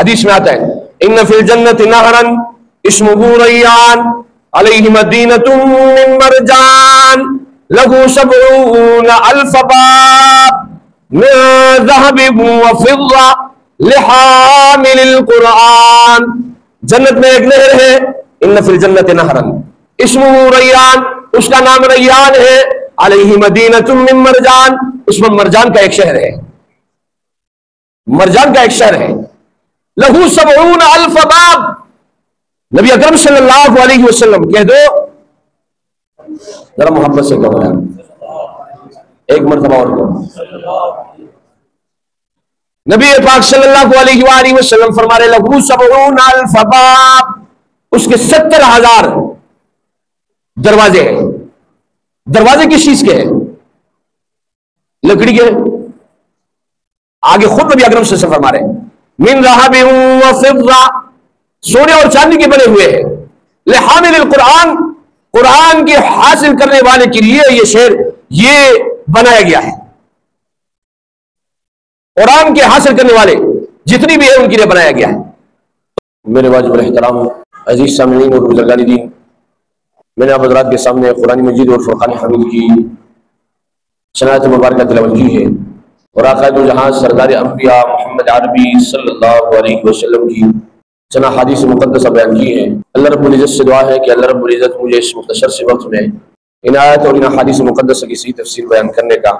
حدیث میں آتا ہے ان فی الجنت نہرا اسمہ ریان علیہ مدینۃ من مرجان لہ 70,000 باب من ذہب وفضہ لحامل القرآن. جنت میں ایک نہر ہے، ان فی الجنت نہرا اسمہ ریان، اس کا نام ریان ہے، علیہ مدینۃ من مرجان، اس میں مرجان کا ایک شہر ہے، مرجان کا ایک شہر ہے. لہو 70,000 باب. نبی اکرم صلی اللہ علیہ وسلم کہہ دو، ذرا محبت سے کہو یار، ایک مرتبہ اور کہو. نبی پاک صلی اللہ علیہ وآلہ وسلم فرما رہے لہو 70,000 باب، اس کے 70,000 دروازے ہیں. دروازے کس چیز کے ہیں؟ لکڑی کے. آگے خود نبی اکرم صلی اللہ علیہ وسلم فرما رہے من ذهب وفضة، سونے اور چاندی کے بنے ہوئے ہیں. لحامل القرآن، قرآن کے حاصل کرنے والے کے لیے یہ شہر یہ بنایا گیا ہے. قرآن کے حاصل کرنے والے جتنی بھی ہیں ان کے لیے بنایا گیا ہے. میرے واجب الاحترام عزیز سامعین اور بزرگان دین، میں نے آپ حضرات کے سامنے قرآن مجید اور فرقان حمید کی صنعت مبارکہ تلاوت کی ہے، اور آقا دو جہاں سردار انبیاء محمد عربی صلی اللہ علیہ وسلم کی چند احادیث مقدسہ بیان کی ہیں. اللہ رب العزت سے دعا ہے کہ اللہ رب العزت مجھے اس مختصر سے وقت میں ان آیات اور ان احادیث مقدسہ کی صحیح تفسیر بیان کرنے کا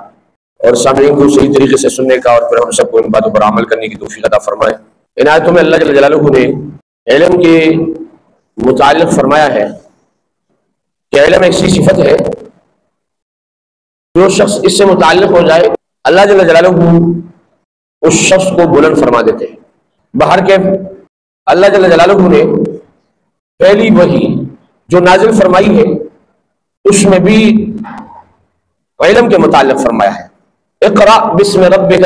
اور سامعین کو صحیح طریقے سے سننے کا اور پھر ہم سب کو ان باتوں پر عمل کرنے کی توفیق عطا فرمائے. ان آیتوں میں اللہ جل جلالہ نے علم کے متعلق فرمایا ہے کہ علم ایک سی صفت ہے جو شخص اس سے متعلق ہو جائے اللہ جل جلالہ اس شخص کو بلند فرما دیتے ہیں. باہر کے اللہ جل جلالہ نے پہلی وحی جو نازل فرمائی ہے اس میں بھی علم کے متعلق فرمایا ہے. اقرأ بسم ربک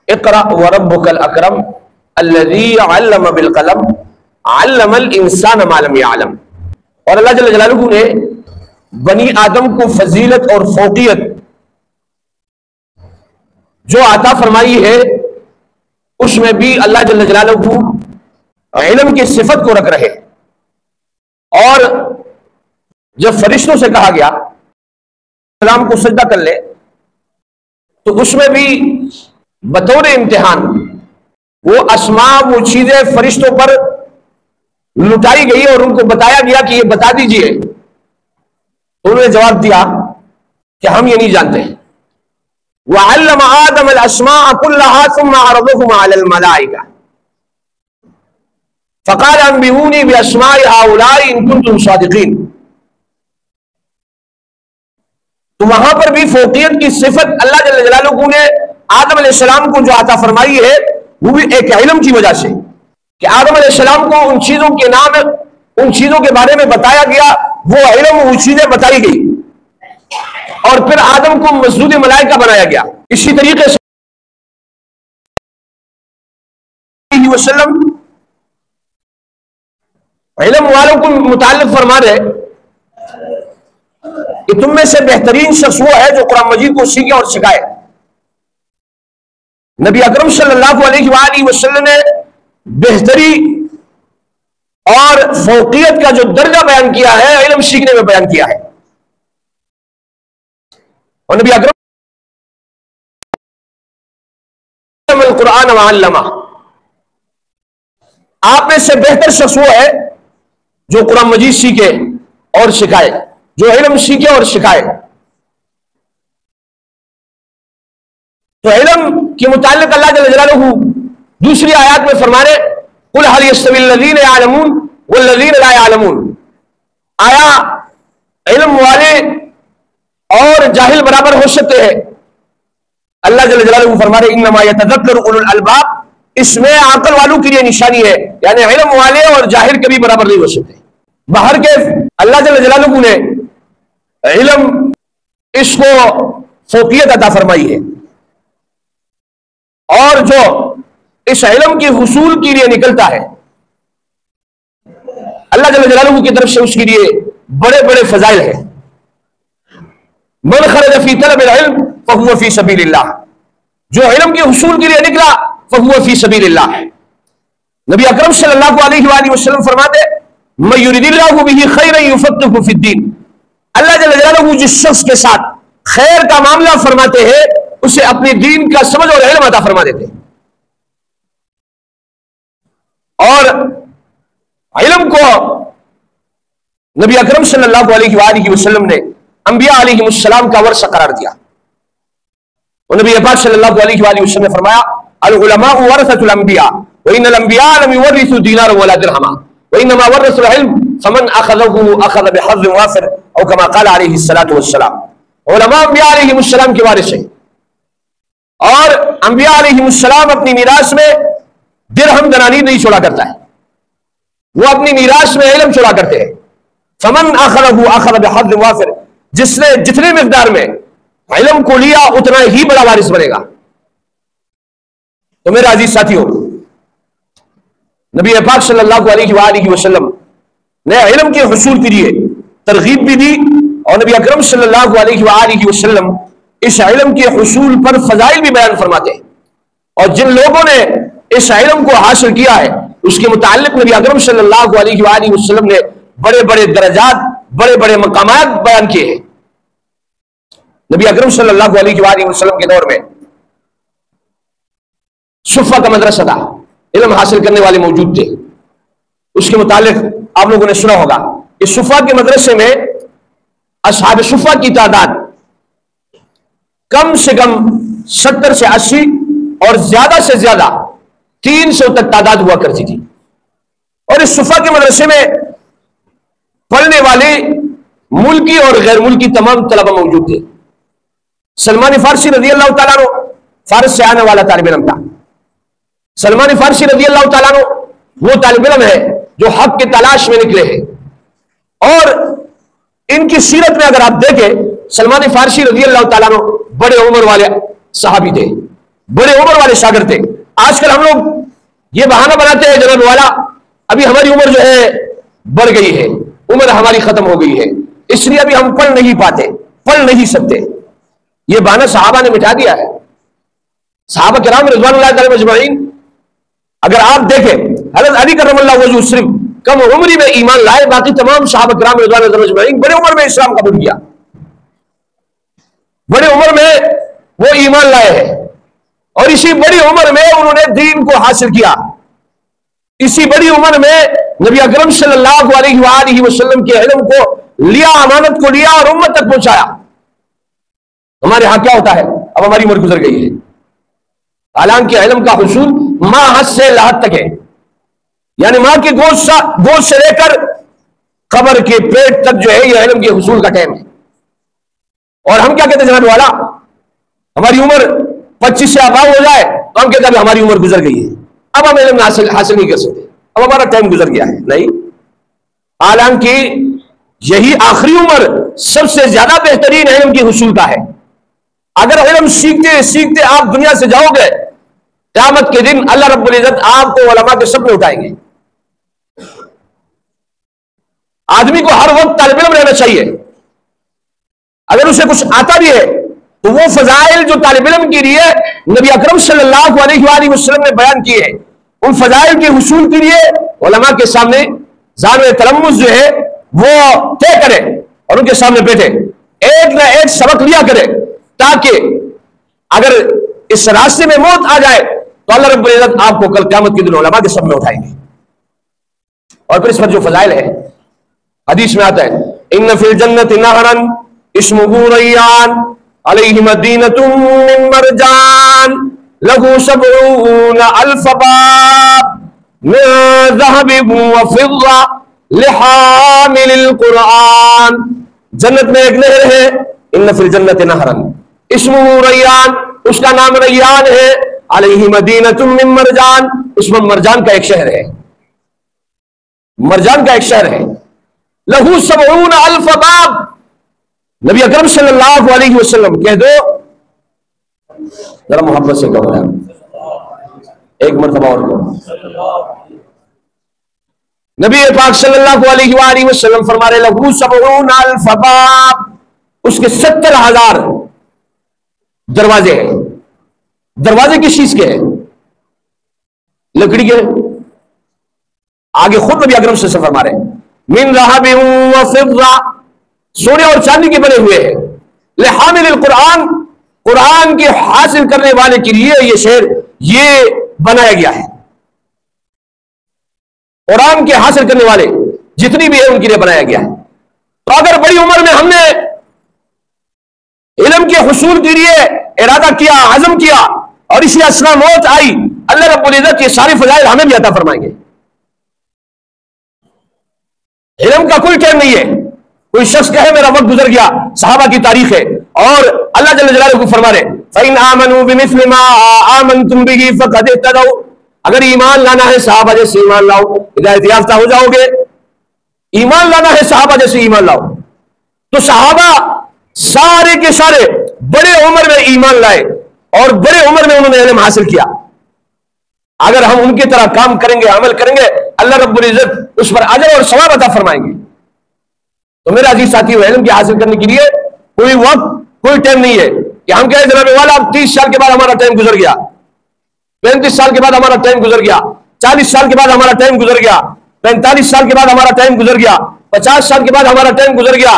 اقرأ وربک الاکرم الذی علم بالقلم علم الانسان ما لم يعلم. اور اللہ جل جلالہ نے بنی آدم کو فضیلت اور فوقیت جو عطا فرمائی ہے اس میں بھی اللہ جل جلالہ علم کی صفت کو رکھ رہے. اور جب فرشتوں سے کہا گیا سلام کو سجدہ کر لے تو اس میں بھی بطور امتحان وہ اسماء وہ چیزیں فرشتوں پر لٹائی گئی اور ان کو بتایا گیا کہ یہ بتا دیجئے. تو انہوں نے جواب دیا کہ ہم یہ نہیں جانتے. وَعَلَّمَ آدَمَ الْأَسْمَاءَ كُلَّهَا ثُمَّ عَرَضَهُمْ عَلَى الْمَلَائِكَةِ فَقَالَ أَنبِئُونِي بِأَسْمَاءِ هَؤُلَاءِ إِن كُنتُمْ صَادِقِينَ. تو وہاں پر بھی فوقیت کی صفت اللہ جل جلالہ نے آدم علیہ السلام کو جو عطا فرمائی ہے وہ بھی ایک علم کی وجہ سے کہ آدم علیہ السلام کو ان چیزوں کے نام ان چیزوں کے بارے میں بتایا گیا، وہ علم وہ چیزیں بتائی گئی اور پھر آدم کو مسجود ملائکہ بنایا گیا. اسی طریقے سے وسلم علم والوں کو متعلق فرما رہے کہ تم میں سے بہترین شخص وہ ہے جو قرآن مجید کو سیکھے اور سکھائے. نبی اکرم صلی اللہ علیہ وآلہ وسلم نے بہتری اور فوقیت کا جو درجہ بیان کیا ہے علم سیکھنے میں بیان کیا ہے. اور نبی اکرم القرآن وعلمہ، آپ میں سے بہتر شخص وہ ہے جو قرآن مجید سیکھے اور سکھائے، جو علم سیکھے اور سکھائے. تو علم کے متعلق اللہ جل جلالہ دوسری آیات میں فرمانے قُلْ هَلْ يَسْتَوِي الَّذِينَ يَعْلَمُونَ وَالَّذِينَ لَا يَعْلَمُونَ. آیا علم والے اور جاہل برابر ہو سکتے ہیں؟ اللہ جل جلالہ فرما رہے انما یتذکر اولو الالباب، اس میں عقل والوں کے لیے نشانی ہے، یعنی علم والے اور جاہل کبھی برابر نہیں ہو سکتے. باہر کے اللہ جل جلالہ نے علم اس کو فوقیت عطا فرمائی ہے، اور جو اس علم کے حصول کے لیے نکلتا ہے اللہ جل جلالہ کی طرف سے اس کے لیے بڑے بڑے فضائل ہیں. من خرج فی طلب العلم فهو فی سبیل اللہ. جو علم کے حصول کے لیے نکلا فہو فی سبیل اللہ. نبی اکرم صلی اللہ علیہ وآلہ وسلم فرماتے من یرید اللہ بہ خیرا یفقہہ فی الدین. اللہ جل جلالہ جس شخص کے ساتھ خیر کا معاملہ فرماتے ہیں اسے اپنے دین کا سمجھ اور علم عطا فرما دیتے ہیں. اور علم کو نبی اکرم صلی اللہ علیہ وآلہ وسلم نے انبیاء علیہ السلام کا ورثہ قرار دیا. اور نبی پاک صلی اللہ علیہ وآلہ وسلم نے فرمایا العلماء ورثۃ الانبیاء وان الانبیاء لم يورثوا دینارا ولا درہما وانما ورثوا العلم فمن اخذه اخذ بحظ وافر او كما قال علیہ الصلوۃ والسلام. علماء انبیاء علیہ السلام کے وارث ہیں اور انبیاء علیہ السلام اپنی میراث میں درہم دنانیر نہیں چھوڑا کرتا ہے, وہ اپنی میراث میں علم چھوڑا کرتے ہیں. فمن اخذه اخذ بحظ وافر, جس نے جتنے مقدار میں علم کو لیا اتنا ہی بڑا وارث بنے گا. تو میرے عزیز ساتھیوں, نبی پاک صلی اللہ علیہ وآلہ وسلم نے علم کے حصول کے لیے ترغیب بھی دی اور نبی اکرم صلی اللہ علیہ وآلہ وسلم اس علم کے حصول پر فضائل بھی بیان فرماتے ہیں. اور جن لوگوں نے اس علم کو حاصل کیا ہے اس کے متعلق نبی اکرم صلی اللہ علیہ وآلہ وسلم نے بڑے بڑے درجات, بڑے بڑے مقامات بیان کیے ہیں. نبی اکرم صلی اللہ علیہ وآلہ وسلم کے دور میں صفہ کا مدرسہ تھا, علم حاصل کرنے والے موجود تھے. اس کے متعلق آپ لوگوں نے سنا ہوگا کہ صفہ کے مدرسے میں اصحاب صفہ کی تعداد کم سے کم 70 سے 80 اور زیادہ سے زیادہ 300 تک تعداد ہوا کرتی تھی. اور اس صفہ کے مدرسے میں پڑھنے والے ملکی اور غیر ملکی تمام طلبہ موجود تھے. سلمان فارسی رضی اللہ تعالیٰ عنہ فارس سے آنے والا طالب علم تھا. سلمان فارسی رضی اللہ تعالیٰ عنہ وہ طالب علم ہے جو حق کے تلاش میں نکلے ہیں. اور ان کی سیرت میں اگر آپ دیکھیں سلمان فارسی رضی اللہ تعالیٰ عنہ بڑے عمر والے صحابی تھے, بڑے عمر والے شاگرد تھے. آج کل ہم لوگ یہ بہانہ بناتے ہیں جناب والا ابھی ہماری عمر جو ہے بڑھ گئی ہے, عمر ہماری ختم ہو گئی ہے, اس لیے ابھی ہم پڑھ نہیں پاتے, پڑھ نہیں سکتے. یہ بہانہ صحابہ نے مٹا دیا ہے. صحابہ کرام رضوان اللہ تعالی مجمعین اگر آپ دیکھیں حضرت علی کرم اللہ وجہہ صرف کم عمری میں ایمان لائے, باقی تمام صحابہ کرام رضوان اللہ تعالی مجمعین بڑے عمر میں اسلام قبول کیا, بڑے عمر میں وہ ایمان لائے ہیں. اور اسی بڑی عمر میں انہوں نے دین کو حاصل کیا. اسی بڑی عمر میں نبی اکرم صلی اللہ علیہ وآلہ وسلم کے علم کو لیا, امانت کو لیا اور امت تک پہنچایا. ہمارے ہاں کیا ہوتا ہے, اب ہماری عمر گزر گئی ہے, حالانکہ علم کا حصول ماں حد سے لاحد تک ہے, یعنی ماں کی گوشت سے لے کر قبر کے پیٹ تک جو ہے یہ علم کے حصول کا ٹائم ہے. اور ہم کیا کہتے ہیں جناب والا, ہماری عمر 25 سے آباد ہو جائے تو ہم کہتے ہیں ہماری عمر گزر گئی ہے, اب ہم علم حاصل نہیں کر سکتے, اب ہمارا ٹائم گزر گیا ہے. نہیں, حالانکہ یہی آخری عمر سب سے زیادہ بہترین علم کے حصول کا ہے. اگر علم سیکھتے سیکھتے آپ دنیا سے جاؤ گے, قیامت کے دن اللہ رب العزت آپ کو علماء کے سب میں اٹھائیں گے. آدمی کو ہر وقت طالب علم رہنا چاہیے. اگر اسے کچھ آتا بھی ہے تو وہ فضائل جو طالب علم کے لیے نبی اکرم صلی اللہ علیہ وآلہ وسلم نے بیان کیے ہیں, ان فضائل کے حصول کے لیے علماء کے سامنے زانو تلمذ جو ہے وہ طے کرے اور ان کے سامنے بیٹھے, ایک نہ ایک سبق لیا کرے, تاکہ اگر اس راستے میں موت آ جائے تو اللہ رب العزت آپ کو کل قیامت کے دن علماء کے سب میں اٹھائیں گے. اور پھر اس پر جو فضائل ہے حدیث میں آتا ہے ان فی الجنت نہرا اسمہ ریان علیہ مدینۃ من مرجان لہ 70,000 باب من ذہب وفضہ لحامل القرآن. جنت میں ایک نہر ہے, ان فی الجنت نہرا اسمہ ریان, اس کا نام ریان ہے, علیہ مدینۃ من مرجان, اس میں مرجان کا ایک شہر ہے, مرجان کا ایک شہر ہے. لہو 70,000 باب, نبی اکرم صلی اللہ علیہ وسلم کہہ دو, ذرا محبت سے کہو یار, ایک مرتبہ اور کہو. نبی پاک صلی اللہ علیہ وآلہ وسلم فرما رہے لہو 70,000 باب, اس کے 70,000 دروازے ہیں. دروازے کس چیز کے ہیں؟ لکڑی کے. آگے خود نبی اکرم صلی اللہ علیہ وسلم فرما رہے ہیں من ذهب وفضة، سونے اور چاندی کے بنے ہوئے ہیں. لحامل القرآن، قرآن کے حاصل کرنے والے کے لیے یہ شعر یہ بنایا گیا ہے. قرآن کے حاصل کرنے والے جتنی بھی ہیں ان کے لیے بنایا گیا ہے. تو اگر بڑی عمر میں ہم نے علم کے حصول کے لیے ارادہ کیا، عزم کیا، اور اسی اثنا موت آئی، اللہ رب العزت یہ ساری فضائل ہمیں بھی عطا فرمائیں گے. علم کا کوئی ٹائم نہیں ہے. کوئی شخص کہے میرا وقت گزر گیا، صحابہ کی تاریخ ہے، اور اللہ جل جلالہ کو فرما رہے فَإِنْ آمَنُوا بِمِثْلِ مَا آمَنْتُمْ بِهِ فَقَدِ اهْتَدَوْا، اگر ایمان لانا ہے صحابہ جیسے ایمان لاؤ، ہدایت یافتہ ہو جاؤ گے. ایمان لانا ہے صحابہ جیسے ایمان لاؤ. تو صحابہ سارے کے سارے بڑے عمر میں ایمان لائے اور بڑے عمر میں انہوں نے علم حاصل کیا. اگر ہم ان کی طرح کام کریں گے، عمل کریں گے، اللہ رب العزت اس پر اجر اور ثواب عطا فرمائیں گے. تو میرا عزیز ساتھیو، علم کے حاصل کرنے کے لیے کوئی وقت، کوئی ٹائم نہیں ہے کہ ہم کہیں جناب والا اب 30 سال کے بعد ہمارا ٹائم گزر گیا، 35 سال کے بعد ہمارا ٹائم گزر گیا، 40 سال کے بعد ہمارا ٹائم گزر گیا، 45 سال کے بعد ہمارا ٹائم گزر گیا، 50 سال کے بعد ہمارا ٹائم گزر گیا،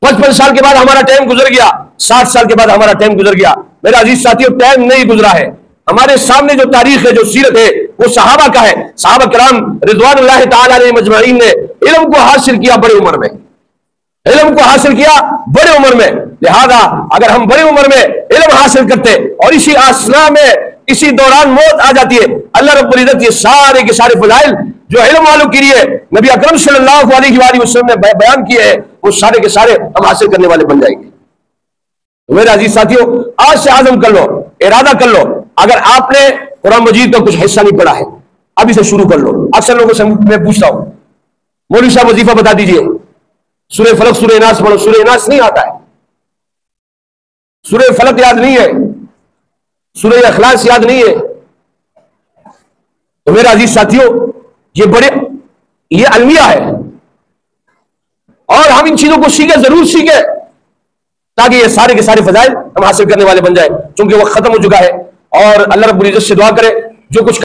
55 سال کے بعد ہمارا ٹائم گزر گیا، 60 سال کے بعد ہمارا ٹائم گزر گیا. میرا عزیز ساتھیو، ٹائم نہیں گزرا ہے. ہمارے سامنے جو تاریخ ہے، جو سیرت ہے، وہ صحابہ کا ہے. صحابہ کرام رضوان اللہ تعالی علیہ مجمعین نے علم کو حاصل کیا بڑی عمر میں، علم کو حاصل کیا بڑے عمر میں. لہذا اگر ہم بڑی عمر میں علم حاصل کرتے اور اسی اثنا میں اسی دوران موت آ جاتی ہے، اللہ رب العزت یہ سارے کے سارے فضائل جو علم والوں کے لیے نبی اکرم صلی اللہ علیہ وآلہ وسلم نے بیان کیے ہیں، وہ سارے کے سارے ہم حاصل کرنے والے بن جائیں گے. تو میرے عزیز ساتھیوں، آج سے عزم کر لو، ارادہ کر لو. اگر آپ نے قرآن مجید کا کچھ حصہ نہیں پڑھا ہے، ابھی سے شروع کر لو. اکثر لوگوں سے میں پوچھتا ہوں، مولوی صاحب وظیفہ بتا دیجئے، سورہ فلق سورہ ناس پڑھو. سورہ ناس نہیں آتا ہے، سورہ فلق یاد نہیں ہے، سورہ اخلاص یاد نہیں ہے. تو میرا عزیز ساتھیوں، یہ المیہ ہے، اور ہم ان چیزوں کو سیکھیں، ضرور سیکھیں، تاکہ یہ سارے کے سارے فضائل ہم حاصل کرنے والے بن جائیں. چونکہ وہ ختم ہو چکا ہے، اور اللہ رب العزت سے دعا کرے جو کچھ